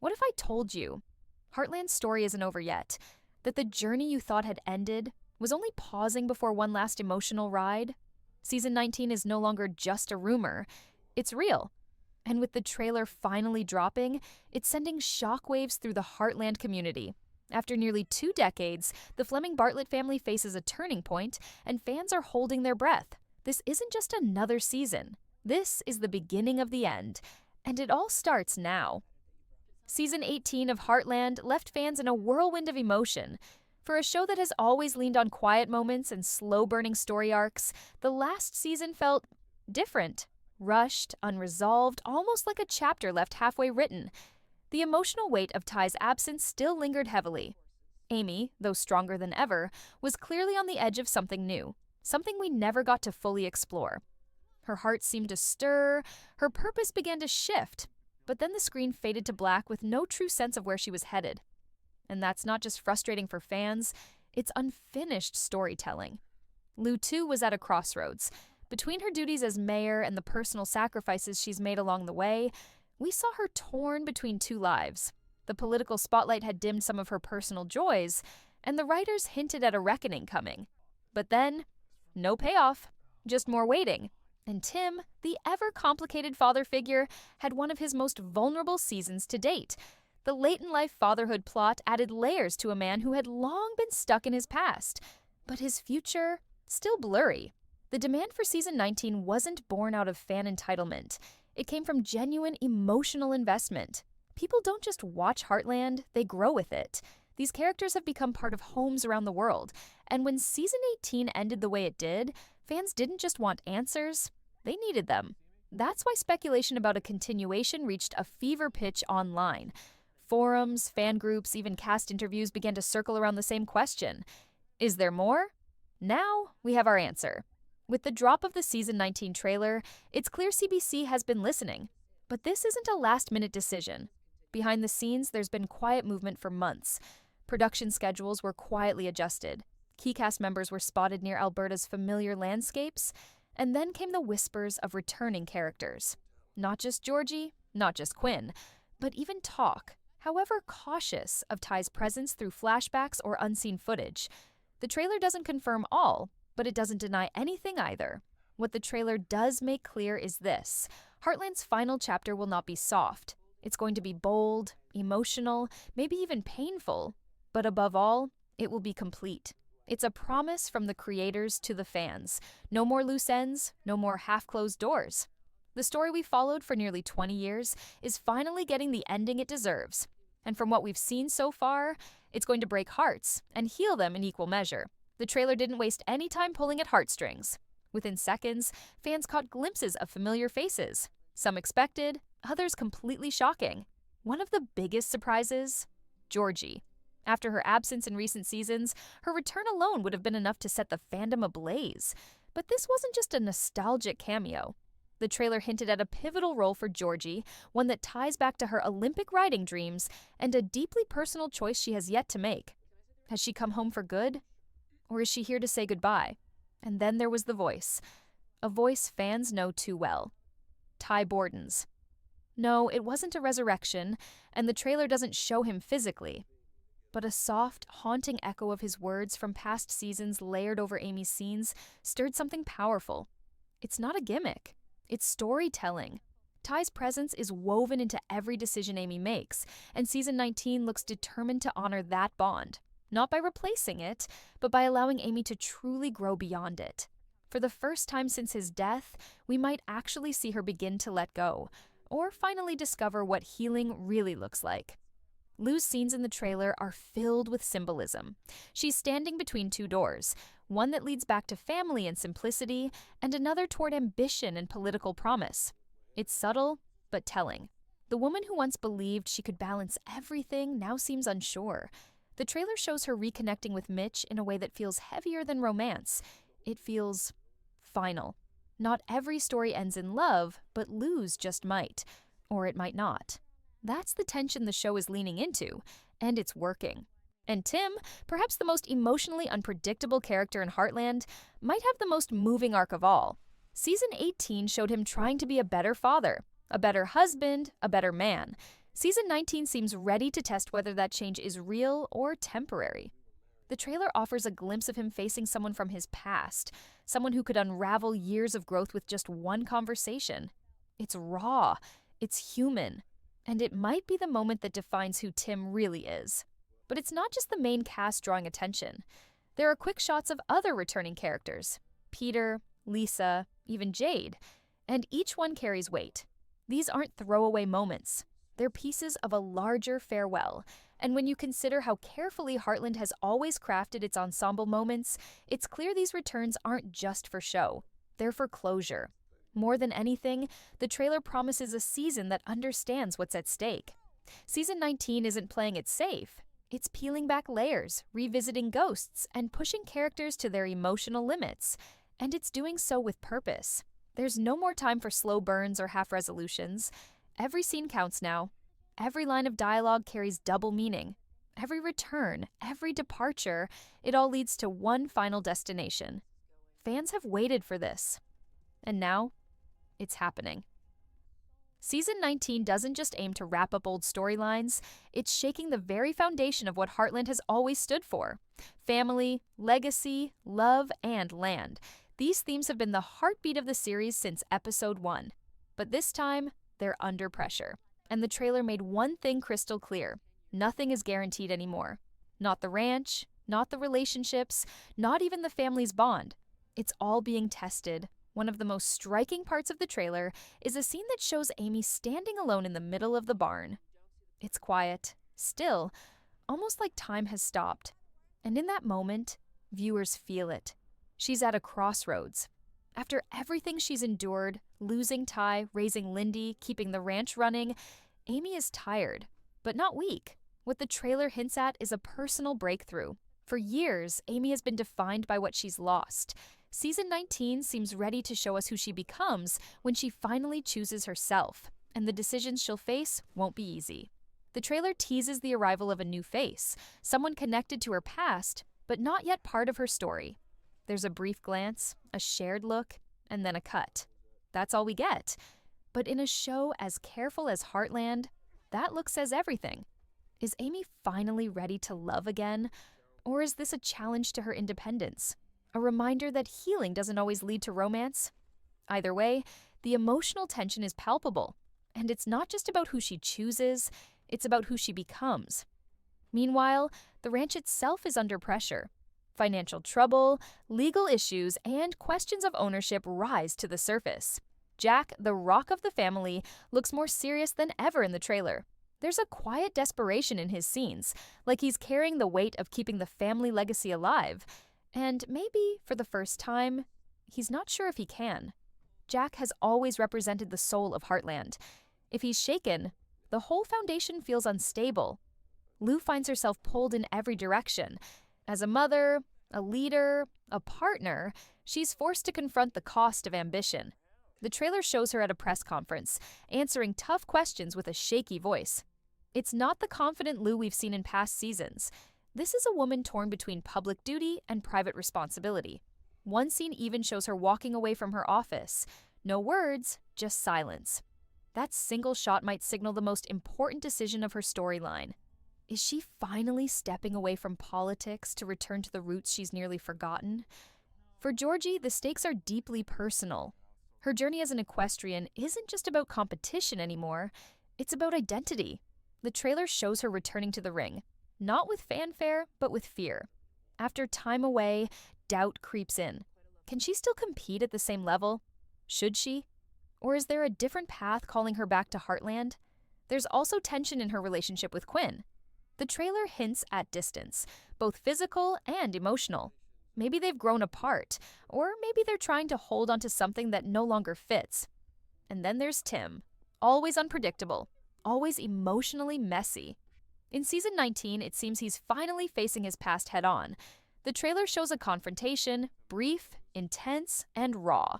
What if I told you Heartland's story isn't over yet? That the journey you thought had ended was only pausing before one last emotional ride? Season 19 is no longer just a rumor, it's real. And with the trailer finally dropping, it's sending shockwaves through the Heartland community. After nearly 2 decades, the Fleming Bartlett family faces a turning point, and fans are holding their breath. This isn't just another season. This is the beginning of the end, and it all starts now. Season 18 of Heartland left fans in a whirlwind of emotion. For a show that has always leaned on quiet moments and slow-burning story arcs, the last season felt different. Rushed, unresolved, almost like a chapter left halfway written. The emotional weight of Ty's absence still lingered heavily. Amy, though stronger than ever, was clearly on the edge of something new, something we never got to fully explore. Her heart seemed to stir, her purpose began to shift, but then the screen faded to black with no true sense of where she was headed. And that's not just frustrating for fans, it's unfinished storytelling. Lou, too, was at a crossroads. Between her duties as mayor and the personal sacrifices she's made along the way, we saw her torn between two lives. The political spotlight had dimmed some of her personal joys, and the writers hinted at a reckoning coming. But then, no payoff, just more waiting. And Tim, the ever-complicated father figure, had one of his most vulnerable seasons to date. The late-in-life fatherhood plot added layers to a man who had long been stuck in his past, but his future still blurry. The demand for season 19 wasn't born out of fan entitlement. It came from genuine emotional investment. People don't just watch Heartland, they grow with it. These characters have become part of homes around the world, and when season 18 ended the way it did, fans didn't just want answers, they needed them. That's why speculation about a continuation reached a fever pitch online. Forums, fan groups, even cast interviews began to circle around the same question. Is there more? Now we have our answer. With the drop of the season 19 trailer, it's clear CBC has been listening. But this isn't a last-minute decision. Behind the scenes, there's been quiet movement for months. Production schedules were quietly adjusted. Key cast members were spotted near Alberta's familiar landscapes, and then came the whispers of returning characters. Not just Georgie, not just Quinn, but even talk, however cautious, of Ty's presence through flashbacks or unseen footage. The trailer doesn't confirm all, but it doesn't deny anything either. What the trailer does make clear is this: Heartland's final chapter will not be soft. It's going to be bold, emotional, maybe even painful. But above all, it will be complete. It's a promise from the creators to the fans. No more loose ends, no more half-closed doors. The story we followed for nearly 20 years is finally getting the ending it deserves. And from what we've seen so far, it's going to break hearts and heal them in equal measure. The trailer didn't waste any time pulling at heartstrings. Within seconds, fans caught glimpses of familiar faces. Some expected, others completely shocking. One of the biggest surprises? Georgie. After her absence in recent seasons, her return alone would have been enough to set the fandom ablaze. But this wasn't just a nostalgic cameo. The trailer hinted at a pivotal role for Georgie, one that ties back to her Olympic riding dreams and a deeply personal choice she has yet to make. Has she come home for good? Or is she here to say goodbye? And then there was the voice. A voice fans know too well. Ty Borden's. No, it wasn't a resurrection, and the trailer doesn't show him physically. But a soft, haunting echo of his words from past seasons layered over Amy's scenes stirred something powerful. It's not a gimmick. It's storytelling. Ty's presence is woven into every decision Amy makes, and season 19 looks determined to honor that bond. Not by replacing it, but by allowing Amy to truly grow beyond it. For the first time since his death, we might actually see her begin to let go, or finally discover what healing really looks like. Lou's scenes in the trailer are filled with symbolism. She's standing between two doors, one that leads back to family and simplicity, and another toward ambition and political promise. It's subtle, but telling. The woman who once believed she could balance everything now seems unsure. The trailer shows her reconnecting with Mitch in a way that feels heavier than romance. It feels final. Not every story ends in love, but Lou's just might. Or it might not. That's the tension the show is leaning into, and it's working. And Tim, perhaps the most emotionally unpredictable character in Heartland, might have the most moving arc of all. Season 18 showed him trying to be a better father, a better husband, a better man. Season 19 seems ready to test whether that change is real or temporary. The trailer offers a glimpse of him facing someone from his past, someone who could unravel years of growth with just one conversation. It's raw, it's human, and it might be the moment that defines who Tim really is. But it's not just the main cast drawing attention. There are quick shots of other returning characters: Peter, Lisa, even Jade, and each one carries weight. These aren't throwaway moments. They're pieces of a larger farewell, and when you consider how carefully Heartland has always crafted its ensemble moments, it's clear these returns aren't just for show. They're for closure. More than anything, the trailer promises a season that understands what's at stake. Season 19 isn't playing it safe. It's peeling back layers, revisiting ghosts, and pushing characters to their emotional limits. And it's doing so with purpose. There's no more time for slow burns or half-resolutions. Every scene counts now. Every line of dialogue carries double meaning. Every return, every departure, it all leads to one final destination. Fans have waited for this. And now, it's happening. Season 19 doesn't just aim to wrap up old storylines, it's shaking the very foundation of what Heartland has always stood for: family, legacy, love, and land. These themes have been the heartbeat of the series since episode 1. But this time, they're under pressure. And the trailer made one thing crystal clear: nothing is guaranteed anymore. Not the ranch, not the relationships, not even the family's bond. It's all being tested. One of the most striking parts of the trailer is a scene that shows Amy standing alone in the middle of the barn. It's quiet, still, almost like time has stopped. And in that moment, viewers feel it. She's at a crossroads. After everything she's endured, losing Ty, raising Lindy, keeping the ranch running, Amy is tired, but not weak. What the trailer hints at is a personal breakthrough. For years, Amy has been defined by what she's lost. Season 19 seems ready to show us who she becomes when she finally chooses herself, and the decisions she'll face won't be easy. The trailer teases the arrival of a new face, someone connected to her past, but not yet part of her story. There's a brief glance, a shared look, and then a cut. That's all we get. But in a show as careful as Heartland, that look says everything. Is Amy finally ready to love again? Or is this a challenge to her independence? A reminder that healing doesn't always lead to romance? Either way, the emotional tension is palpable. And it's not just about who she chooses, it's about who she becomes. Meanwhile, the ranch itself is under pressure. Financial trouble, legal issues, and questions of ownership rise to the surface. Jack, the rock of the family, looks more serious than ever in the trailer. There's a quiet desperation in his scenes, like he's carrying the weight of keeping the family legacy alive. And maybe, for the first time, he's not sure if he can. Jack has always represented the soul of Heartland. If he's shaken, the whole foundation feels unstable. Lou finds herself pulled in every direction. As a mother, a leader, a partner, she's forced to confront the cost of ambition. The trailer shows her at a press conference, answering tough questions with a shaky voice. It's not the confident Lou we've seen in past seasons. This is a woman torn between public duty and private responsibility. One scene even shows her walking away from her office. No words, just silence. That single shot might signal the most important decision of her storyline. Is she finally stepping away from politics to return to the roots she's nearly forgotten? For Georgie, the stakes are deeply personal. Her journey as an equestrian isn't just about competition anymore, it's about identity. The trailer shows her returning to the ring, not with fanfare, but with fear. After time away, doubt creeps in. Can she still compete at the same level? Should she? Or is there a different path calling her back to Heartland? There's also tension in her relationship with Quinn. The trailer hints at distance, both physical and emotional. Maybe they've grown apart, or maybe they're trying to hold onto something that no longer fits. And then there's Tim, always unpredictable, always emotionally messy. In season 19, it seems he's finally facing his past head-on. The trailer shows a confrontation, brief, intense, and raw.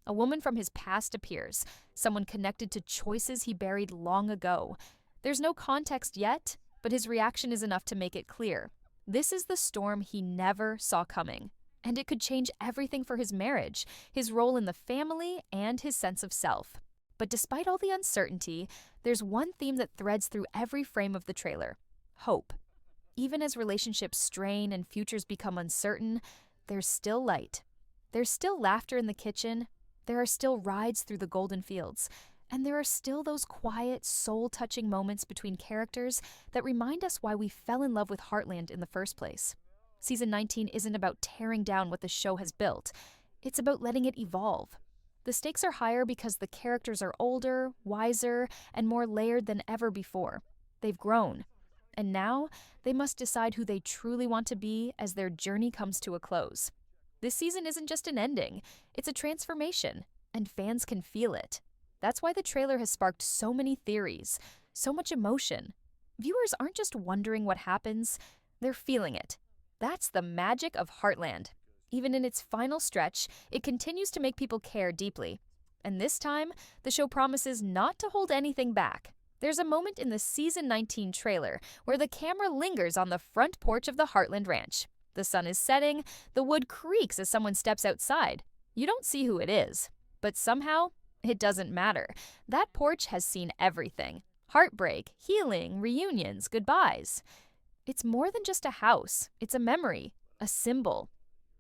A woman from his past appears, someone connected to choices he buried long ago. There's no context yet, but his reaction is enough to make it clear. This is the storm he never saw coming, and it could change everything for his marriage, his role in the family, and his sense of self. But despite all the uncertainty, there's one theme that threads through every frame of the trailer: hope. Even as relationships strain and futures become uncertain, there's still light. There's still laughter in the kitchen, there are still rides through the golden fields, and there are still those quiet, soul-touching moments between characters that remind us why we fell in love with Heartland in the first place. Season 19 isn't about tearing down what the show has built, it's about letting it evolve. The stakes are higher because the characters are older, wiser, and more layered than ever before. They've grown. And now, they must decide who they truly want to be as their journey comes to a close. This season isn't just an ending, it's a transformation, and fans can feel it. That's why the trailer has sparked so many theories, so much emotion. Viewers aren't just wondering what happens, they're feeling it. That's the magic of Heartland. Even in its final stretch, it continues to make people care deeply. And this time, the show promises not to hold anything back. There's a moment in the Season 19 trailer where the camera lingers on the front porch of the Heartland Ranch. The sun is setting, the wood creaks as someone steps outside. You don't see who it is, but somehow, it doesn't matter. That porch has seen everything: heartbreak, healing, reunions, goodbyes. It's more than just a house, it's a memory, a symbol.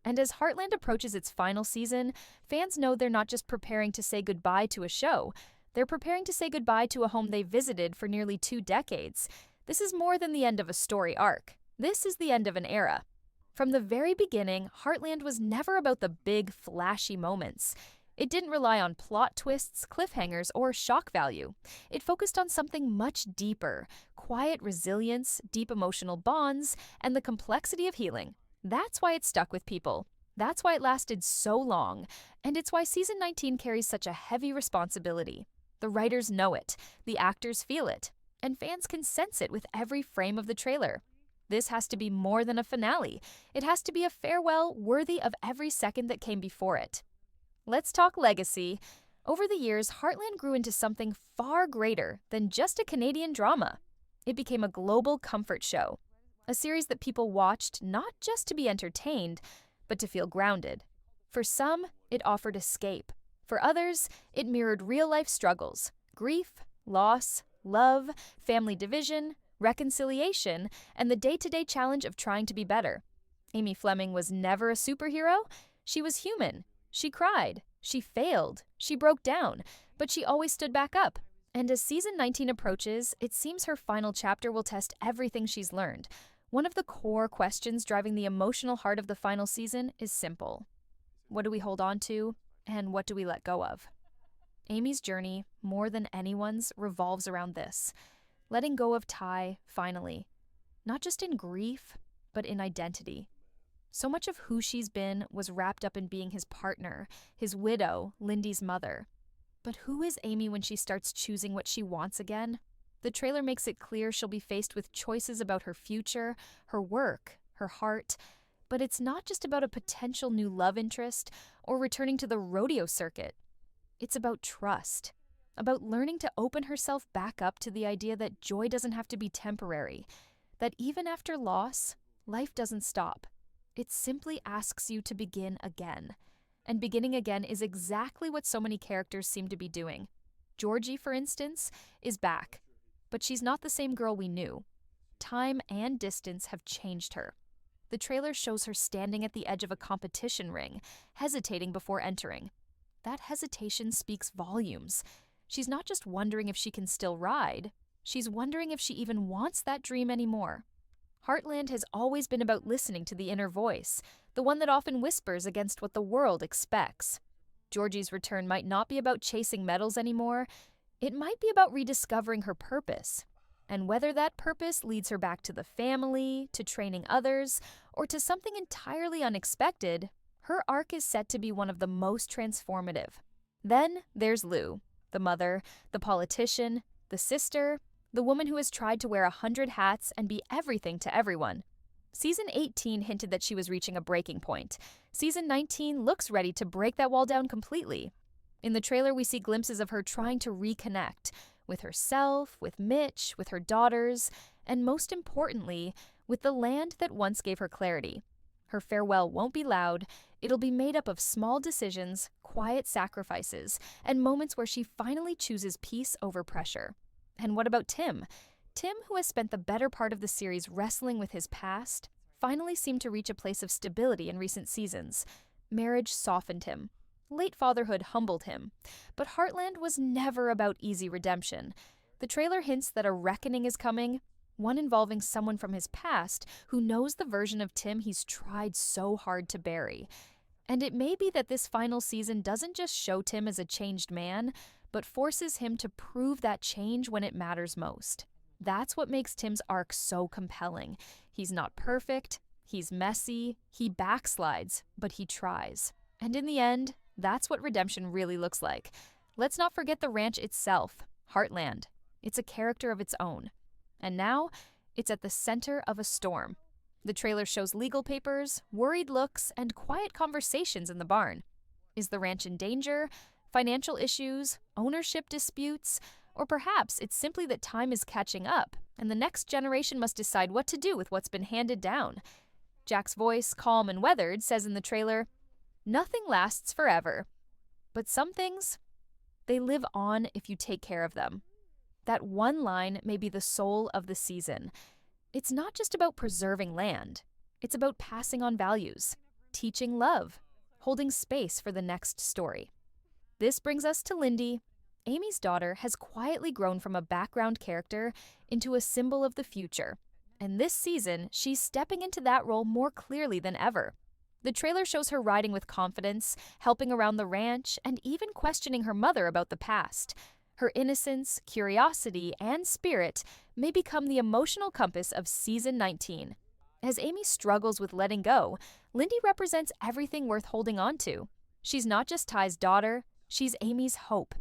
And as Heartland approaches its final season, fans know they're not just preparing to say goodbye to a show, they're preparing to say goodbye to a home they visited for nearly 2 decades. This is more than the end of a story arc. This is the end of an era. From the very beginning, Heartland was never about the big, flashy moments. It didn't rely on plot twists, cliffhangers, or shock value. It focused on something much deeper: quiet resilience, deep emotional bonds, and the complexity of healing. That's why it stuck with people. That's why it lasted so long. And it's why Season 19 carries such a heavy responsibility. The writers know it, the actors feel it, and fans can sense it with every frame of the trailer. This has to be more than a finale. It has to be a farewell worthy of every second that came before it. Let's talk legacy. Over the years, Heartland grew into something far greater than just a Canadian drama. It became a global comfort show, a series that people watched not just to be entertained, but to feel grounded. For some, it offered escape. For others, it mirrored real-life struggles: grief, loss, love, family division, reconciliation, and the day-to-day challenge of trying to be better. Amy Fleming was never a superhero. She was human. She cried. She failed. She broke down. But she always stood back up. And as Season 19 approaches, it seems her final chapter will test everything she's learned. One of the core questions driving the emotional heart of the final season is simple: what do we hold on to, and what do we let go of? Amy's journey, more than anyone's, revolves around this: letting go of Ty, finally. Not just in grief, but in identity. So much of who she's been was wrapped up in being his partner, his widow, Lindy's mother. But who is Amy when she starts choosing what she wants again? The trailer makes it clear she'll be faced with choices about her future, her work, her heart. But it's not just about a potential new love interest or returning to the rodeo circuit. It's about trust. About learning to open herself back up to the idea that joy doesn't have to be temporary, that even after loss, life doesn't stop. It simply asks you to begin again. And beginning again is exactly what so many characters seem to be doing. Georgie, for instance, is back, but she's not the same girl we knew. Time and distance have changed her. The trailer shows her standing at the edge of a competition ring, hesitating before entering. That hesitation speaks volumes. She's not just wondering if she can still ride, she's wondering if she even wants that dream anymore. Heartland has always been about listening to the inner voice, the one that often whispers against what the world expects. Georgie's return might not be about chasing medals anymore, it might be about rediscovering her purpose. And whether that purpose leads her back to the family, to training others, or to something entirely unexpected, her arc is set to be one of the most transformative. Then there's Lou, the mother, the politician, the sister, the woman who has tried to wear 100 hats and be everything to everyone. Season 18 hinted that she was reaching a breaking point. Season 19 looks ready to break that wall down completely. In the trailer, we see glimpses of her trying to reconnect with herself, with Mitch, with her daughters, and most importantly, with the land that once gave her clarity. Her farewell won't be loud. It'll be made up of small decisions, quiet sacrifices, and moments where she finally chooses peace over pressure. And what about Tim? Tim, who has spent the better part of the series wrestling with his past, finally seemed to reach a place of stability in recent seasons. Marriage softened him. Late fatherhood humbled him. But Heartland was never about easy redemption. The trailer hints that a reckoning is coming, one involving someone from his past who knows the version of Tim he's tried so hard to bury. And it may be that this final season doesn't just show Tim as a changed man, but forces him to prove that change when it matters most. That's what makes Tim's arc so compelling. He's not perfect, he's messy, he backslides, but he tries. And in the end, that's what redemption really looks like. Let's not forget the ranch itself, Heartland. It's a character of its own. And now, it's at the center of a storm. The trailer shows legal papers, worried looks, and quiet conversations in the barn. Is the ranch in danger? Financial issues? Ownership disputes? Or perhaps it's simply that time is catching up, and the next generation must decide what to do with what's been handed down. Jack's voice, calm and weathered, says in the trailer, "Nothing lasts forever. But some things, they live on if you take care of them." That one line may be the soul of the season. It's not just about preserving land. It's about passing on values, teaching love, holding space for the next story. This brings us to Lindy. Amy's daughter has quietly grown from a background character into a symbol of the future. And this season, she's stepping into that role more clearly than ever. The trailer shows her riding with confidence, helping around the ranch, and even questioning her mother about the past. Her innocence, curiosity, and spirit may become the emotional compass of Season 19. As Amy struggles with letting go, Lindy represents everything worth holding on to. She's not just Ty's daughter, she's Amy's hope.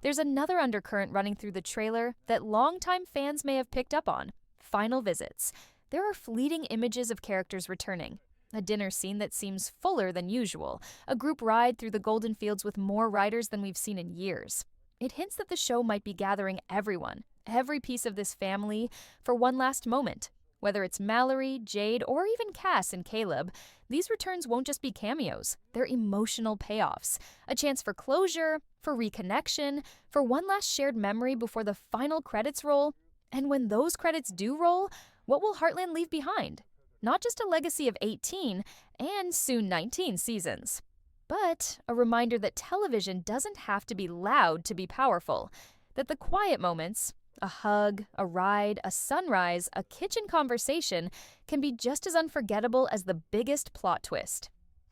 There's another undercurrent running through the trailer that longtime fans may have picked up on: final visits. There are fleeting images of characters returning. A dinner scene that seems fuller than usual, a group ride through the golden fields with more riders than we've seen in years. It hints that the show might be gathering everyone, every piece of this family, for one last moment. Whether it's Mallory, Jade, or even Cass and Caleb, these returns won't just be cameos. They're emotional payoffs, a chance for closure, for reconnection, for one last shared memory before the final credits roll. And when those credits do roll, what will Heartland leave behind? Not just a legacy of 18 and soon 19 seasons, but a reminder that television doesn't have to be loud to be powerful, that the quiet moments, a hug, a ride, a sunrise, a kitchen conversation, can be just as unforgettable as the biggest plot twist.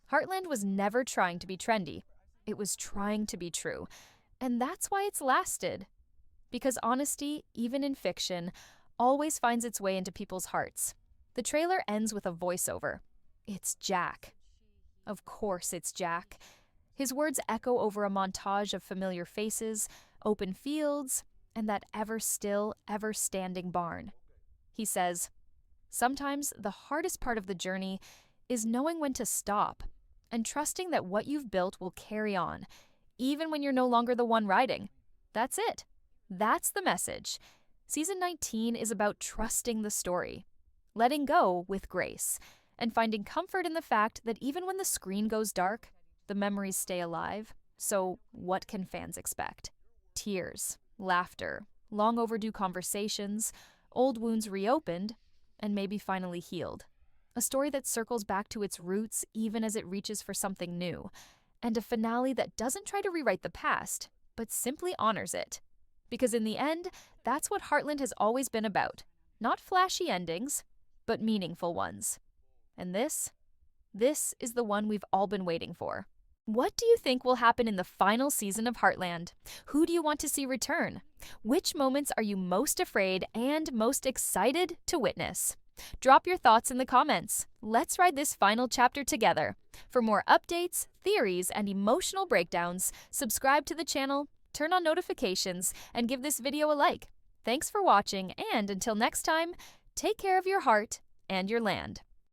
Heartland was never trying to be trendy. It was trying to be true. And that's why it's lasted. Because honesty, even in fiction, always finds its way into people's hearts. The trailer ends with a voiceover. It's Jack. Of course it's Jack. His words echo over a montage of familiar faces, open fields, and that ever-still, ever-standing barn. He says, "Sometimes the hardest part of the journey is knowing when to stop and trusting that what you've built will carry on, even when you're no longer the one riding." That's it. That's the message. Season 19 is about trusting the story, letting go with grace, and finding comfort in the fact that even when the screen goes dark, the memories stay alive. So what can fans expect? Tears, laughter, long overdue conversations, old wounds reopened, and maybe finally healed. A story that circles back to its roots even as it reaches for something new. And a finale that doesn't try to rewrite the past, but simply honors it. Because in the end, that's what Heartland has always been about. Not flashy endings, but meaningful ones. And this is the one we've all been waiting for. What do you think will happen in the final season of Heartland? Who do you want to see return? Which moments are you most afraid and most excited to witness? Drop your thoughts in the comments. Let's ride this final chapter together. For more updates, theories, and emotional breakdowns, subscribe to the channel, turn on notifications, and give this video a like. Thanks for watching, and until next time, take care of your heart and your land.